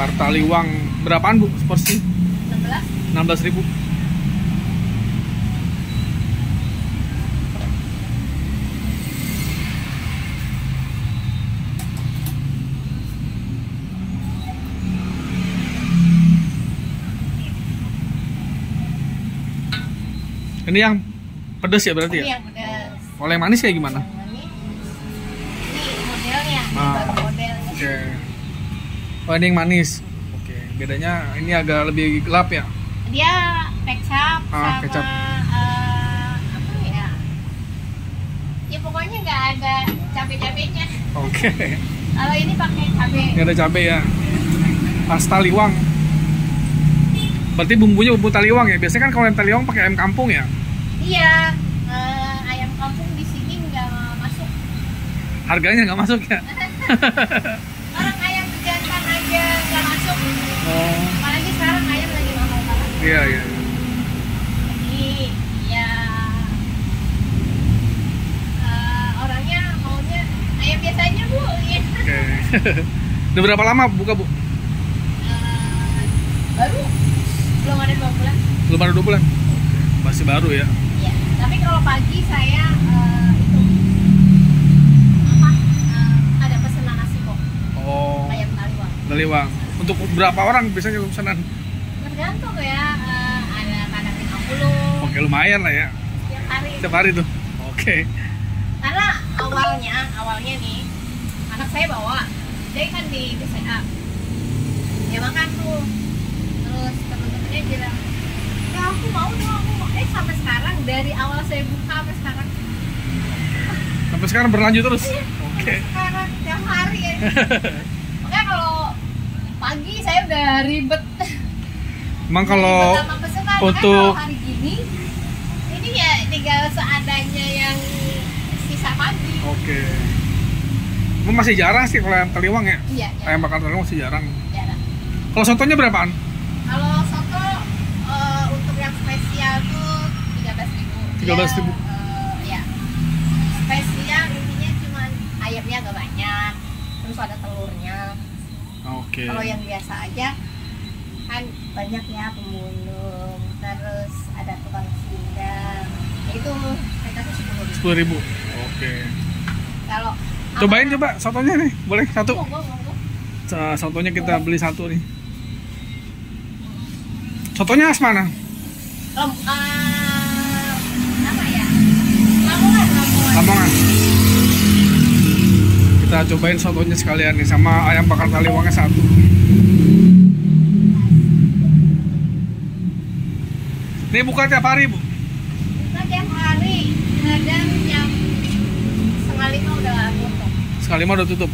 bakar taliwang. Berapaan Bu seporsi? 16. 16.000. Ini yang pedas ya berarti Ini ya? yang pedas. Kalau yang manis kayak gimana? Yang manis. Ini modelnya, ini Ah, baru modelnya. Oke. Oh ini yang manis. Oke. Bedanya ini agak lebih gelap ya? Dia kecap sama kecap. apa ya? Ya pokoknya nggak ada cabai-cabainya. Oke. Kalau ini pakai cabai. Nggak ada cabai ya? Pas taliwang. Berarti bumbunya bumbu taliwang ya? Biasanya kan kalau yang taliwang pakai ayam kampung ya? Iya, ayam kampung di sini nggak masuk. Harganya nggak masuk ya? Orang ayam jantan aja nggak masuk. Oh. Apalagi sekarang ayam lagi mahal banget. Iya, iya. Jadi ya orangnya maunya ayam biasanya Bu. Ya. Oke. Udah berapa lama buka Bu? Baru belum ada 2 bulan. Belum ada 2 bulan? Masih baru ya? Iya. Tapi kalau pagi saya itu apa? Ada pesanan nasi kok. Oh. Ayam taliwang. Taliwang. Untuk berapa orang biasanya pesanan? Tergantung ya. Ada kadang 50. Oke, lumayan lah ya. Setiap hari. Setiap hari tuh. Oke. Karena awalnya nih anak saya bawa. Jadi kan di BCA. Dia makan tuh. Terus temen-temennya bilang, ya aku mau dong, aku mau. Sampai sekarang dari awal saya buka sampai sekarang. Sampai sekarang berlanjut terus? Iya, Oke. sampai sekarang tiap hari ya. Makanya kalau pagi saya udah ribet. Emang kalau Ribet sama pesanan. Makanya untuk kalau hari gini, ini ya tinggal seadanya yang sisa pagi. Oke. Emang masih jarang sih kalau ayam taliwang ya? Iya, ya. Ayam bakar taliwang masih jarang. Jarang. Kalau sotonya berapaan? Kalau soto untuk yang spesial tuh 13.000. 13.000. Ya. Spesial intinya cuma ayamnya agak banyak, terus ada telurnya. Oke. Kalau yang biasa aja kan banyak ya pemulung, terus ada tukang sindang. Itu mereka tuh 10.000. 10.000. Oke. Kalau Cobain coba sotonya nih, boleh satu? monggo. Sotonya kita beli satu nih. Sotonya khas mana? Apa ya? Lamongan. Lamongan. Kita cobain sotonya sekalian nih sama ayam bakar taliwangnya satu. Ini buka tiap hari Bu? Buka tiap hari, kadang jam 4:30 udah tutup. Sekali mah udah tutup.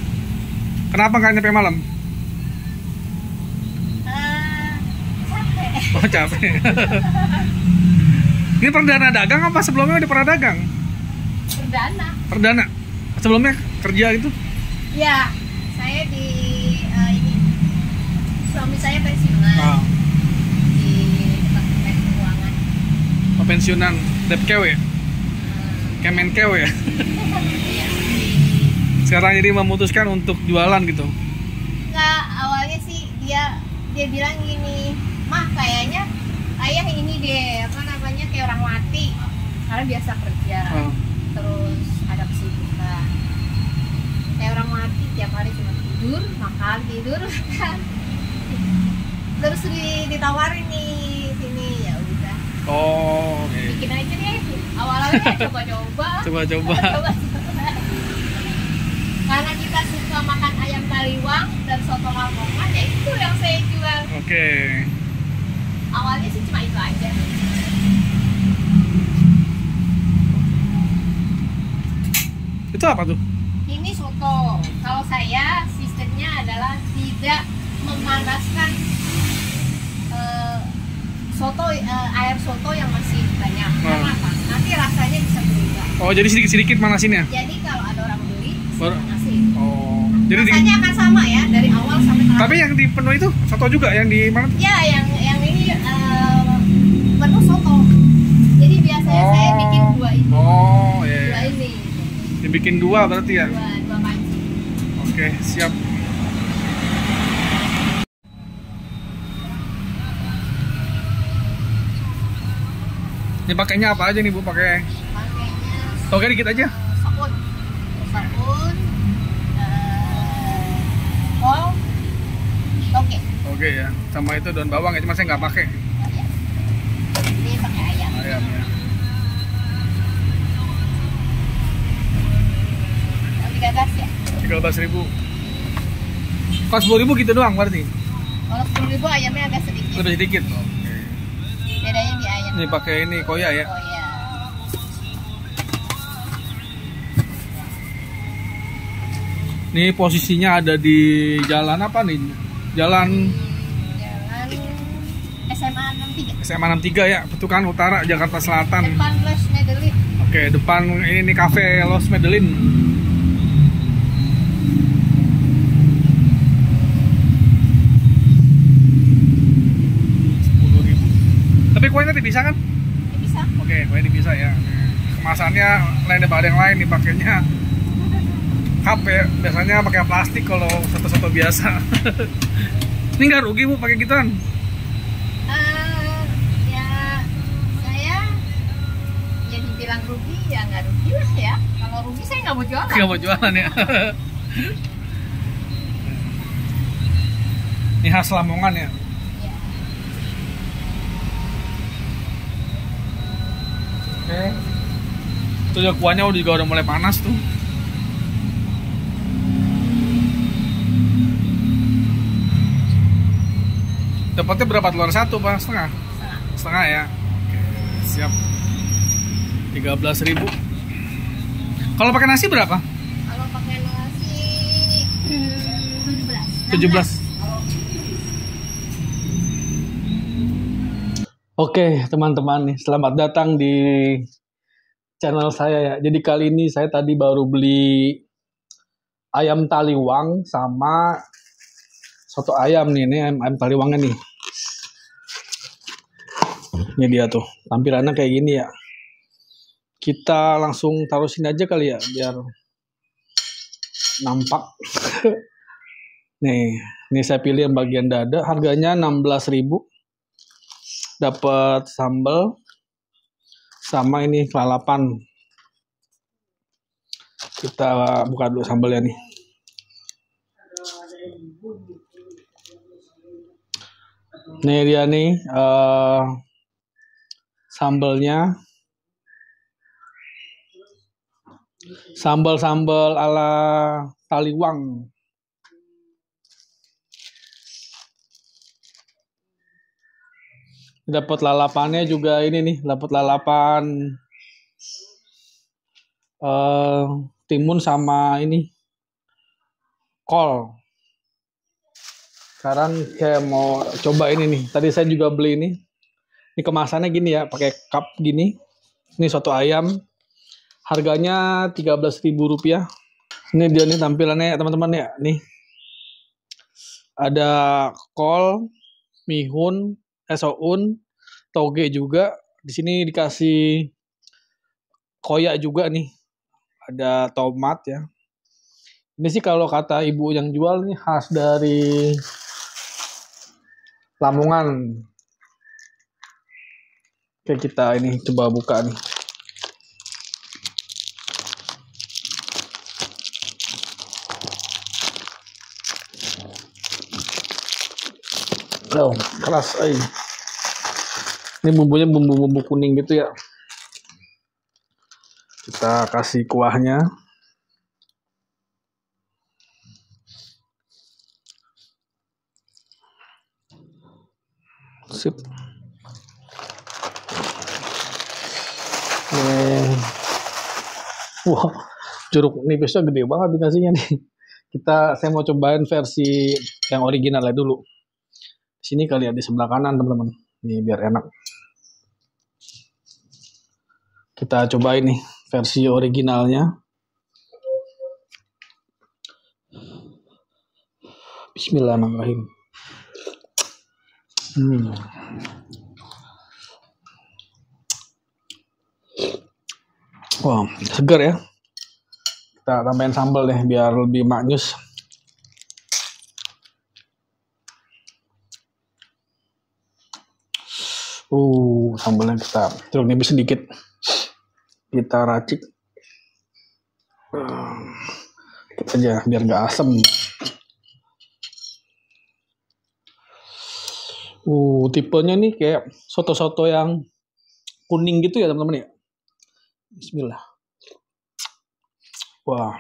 Kenapa nggak nyampe malam? Capek. Oh capek. Ini perdana dagang apa sebelumnya udah pernah dagang? Perdana. Perdana. Sebelumnya kerja gitu? Ya, saya di ini. Suami saya pensiunan Oh, di Departemen Keuangan. pensiunan Depkew ya? Kemenkew ya? Iya. Sekarang jadi memutuskan untuk jualan gitu. Nggak, awalnya sih dia bilang gini, mah kayaknya ayah ini deh apa namanya kayak orang mati karena biasa kerja. Oh. Terus ada kesibukan kayak orang mati tiap hari cuma tidur makan terus ditawarin nih sini ya udah Oh, oke. bikin aja deh awalnya coba-coba karena kita suka makan ayam taliwang dan soto Lamongan ya itu yang saya jual. Oke. Awalnya sih cuma itu aja. Itu apa tuh? Ini soto. Kalau saya sistemnya adalah tidak memanaskan air soto yang masih banyak. Karena apa? Nanti rasanya bisa berubah. Oh, jadi sedikit-sedikit manasinnya? Jadi kalau ada orang beli, Baru- manasin. Oh. Jadi Rasanya akan sama ya dari awal sampai terakhir. tapi yang di penuh itu soto juga yang di mana? Ya, yang ini menu soto. Jadi biasanya saya bikin dua ini. Oh, iya. Dua ini. Dibikin dua berarti ya? Dua panci. Oke, siap. Ini pakainya apa aja nih Bu? Pakai Pakainya toge dikit aja. sabun, kol, toge. Oke ya. Sama itu daun bawang ya, cuma saya nggak pakai. Oh, ya. Ini pakai ayam. Ayam ya. Yang 13 ya. 13.000. Kos 10.000 gitu doang berarti. Kalau 10.000 ayamnya agak sedikit. Lebih sedikit. Oke. Bedanya di ayam. Ini pakai ini koya ya. Oh ya. Ini posisinya ada di jalan apa nih? Jalan Jalan SMA 63. SMA 63 ya, Petukan Utara, Jakarta Selatan. Depan Los Medelin. Oke, depan ini nih Cafe Los Medelin. Tapi kuenya nanti bisa kan? Ya, bisa. Oke, kuenya bisa ya. Kemasannya lain daripada yang lain nih, pakainya cup ya. Biasanya pakai plastik kalau soto-soto biasa. Ini nggak rugi Bu pakai gituan? Ya saya ya dibilang rugi ya nggak rugi lah ya. Kalau rugi saya nggak mau jualan. Nggak mau jualan ya. Ini khas Lamongan ya. Ya. Oke. Itu ya kuahnya juga udah mulai panas tuh. Dapatnya berapa telur? Satu Pak? Setengah? Setengah ya. Oke, siap. 13.000. Kalau pakai nasi berapa? Kalau pakai nasi 17. 17. Oke teman-teman nih, selamat datang di channel saya ya. Jadi kali ini saya tadi baru beli ayam taliwang sama soto ayam nih. Ini ayam taliwangnya nih. Ini dia tuh, tampilannya kayak gini ya. Kita langsung taruh sini aja kali ya, biar nampak. Nih saya pilih yang bagian dada, harganya 16.000. Dapat sambal sama ini kelalapan. Kita buka dulu sambalnya nih. Nih dia nih sambalnya. Sambal-sambal ala taliwang. Dapat lalapannya juga ini nih, dapat lalapan timun sama ini kol. Sekarang saya mau coba ini nih. Tadi saya juga beli ini. Ini kemasannya gini ya, pakai cup gini. Ini soto ayam. Harganya Rp13.000. Ini dia nih tampilannya teman-teman ya. Nih. Ada kol, mihun, soun, toge juga. Di sini dikasih koyak juga nih. Ada tomat ya. Ini sih kalau kata ibu yang jual nih khas dari Lamongan. Oke, kita ini coba buka nih. Oh, keras. Ini bumbunya bumbu-bumbu kuning gitu ya. Kita kasih kuahnya. Sip. Wah, jeruk nipisnya gede banget dikasihnya nih. Saya mau cobain versi yang originalnya dulu. Sini kali ya, di sebelah kanan teman-teman. Nih biar enak. Kita cobain nih versi originalnya. Bismillahirrahmanirrahim. Wah, segar ya. Kita tambahin sambal deh biar lebih maknyus. Sambalnya kita jeruk nipis sedikit, kita racik aja biar nggak asem. Tipenya nih kayak soto-soto yang kuning gitu ya teman-teman ya. Bismillah. Wah,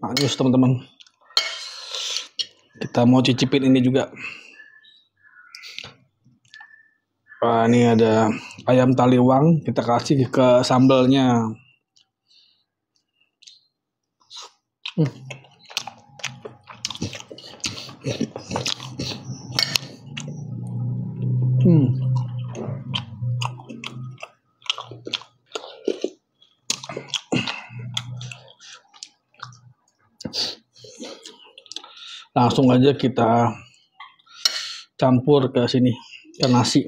manis teman-teman. Kita mau cicipin ini juga. Ini ada ayam taliwang, kita kasih ke sambalnya. Langsung aja kita campur ke sini, ke nasi.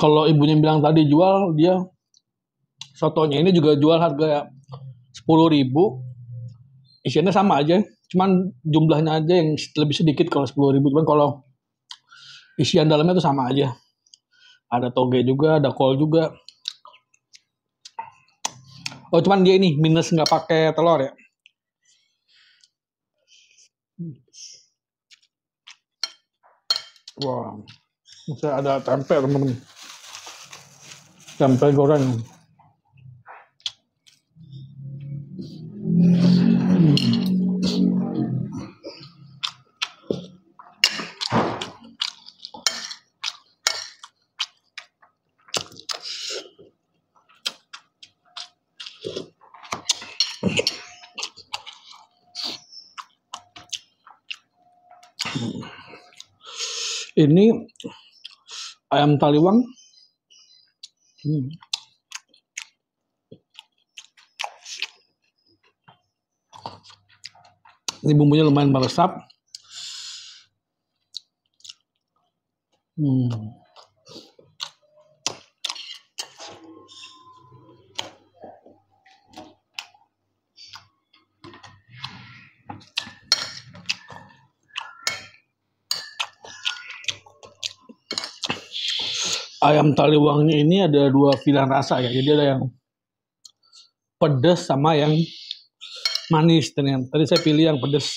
Kalau ibunya bilang tadi jual, dia sotonya ini juga jual harga 10.000. Isiannya sama aja, cuman jumlahnya aja yang lebih sedikit kalau 10.000. Cuman kalau isian dalamnya itu sama aja. Ada toge juga, ada kol juga. Oh, cuman dia ini minus nggak pakai telur ya. Wah, bisa ada tempe teman-teman. Tempe goreng. Ini ayam taliwang. Ini bumbunya lumayan meresap. Ayam taliwangnya ini ada 2 pilihan rasa ya. Jadi ada yang pedas sama yang manis. Dan tadi saya pilih yang pedas.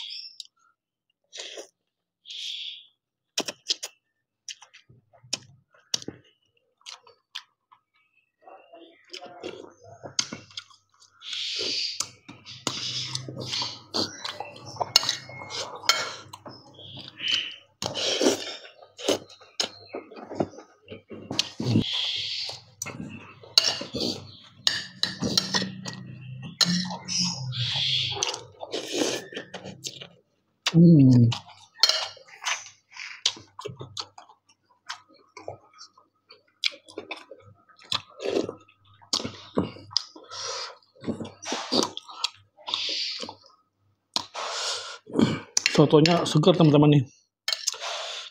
Sotonya segar teman-teman nih.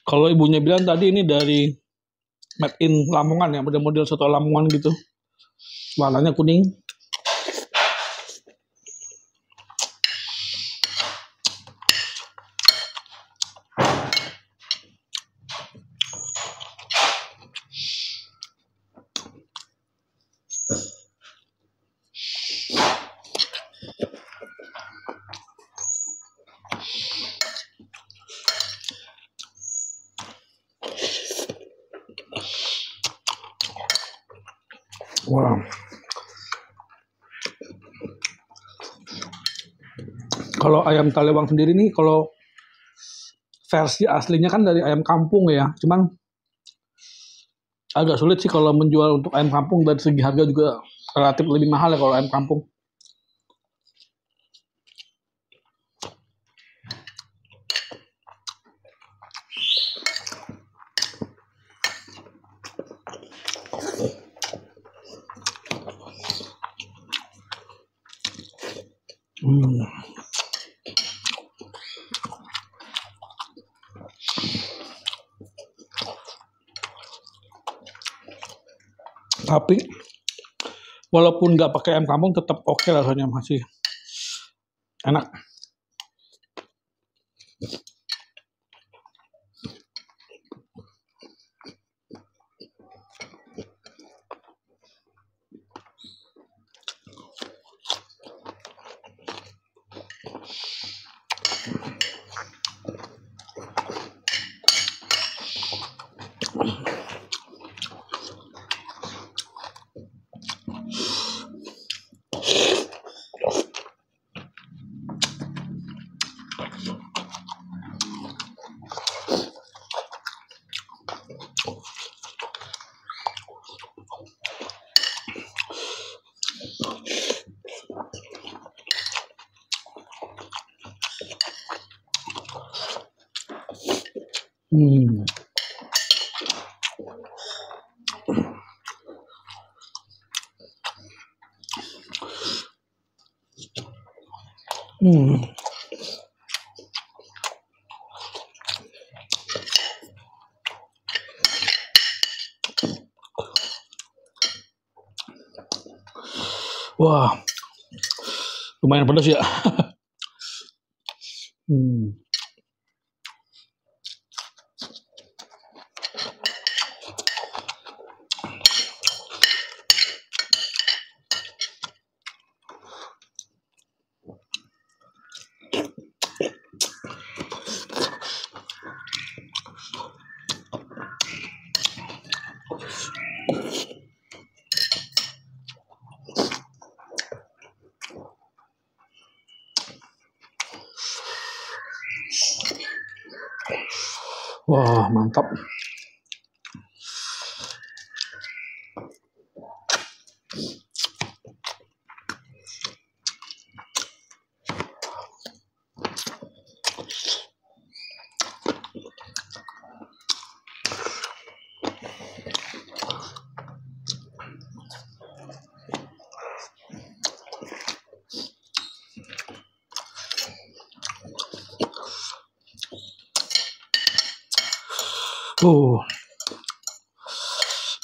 Kalau ibunya bilang tadi ini dari made in Lamongan ya, model-model soto Lamongan gitu. Warnanya kuning. Wow. Kalau ayam taliwang sendiri nih, kalau versi aslinya kan dari ayam kampung ya. Cuman agak sulit sih kalau menjual untuk ayam kampung, dari segi harga juga relatif lebih mahal ya kalau ayam kampung. Hmm. Tapi walaupun nggak pakai ayam kampung tetap oke rasanya, masih enak. Hmm. Hmm. Wah, lumayan pedas ya. Hmm. Wah, mantap.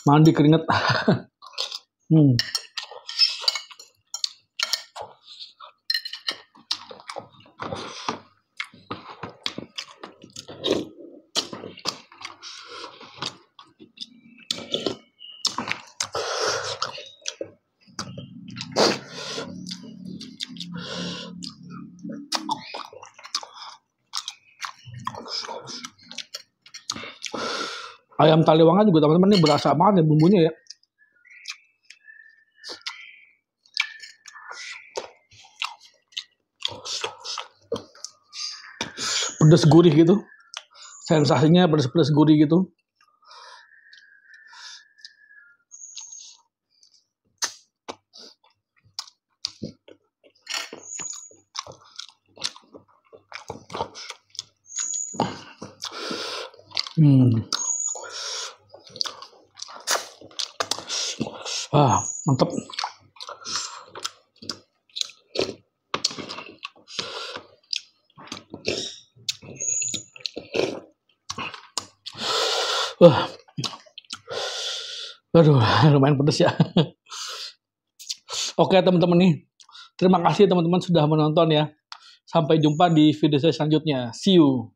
Mandi keringet. Hmm. Ayam taliwangnya juga teman-teman ini berasa banget ya bumbunya ya. Pedas gurih gitu. Sensasinya pedas-pedas gurih gitu. Hmm. Wah, mantap. Wah. Aduh, lumayan pedes ya. Oke teman-teman nih. Terima kasih teman-teman sudah menonton ya. Sampai jumpa di video saya selanjutnya. See you.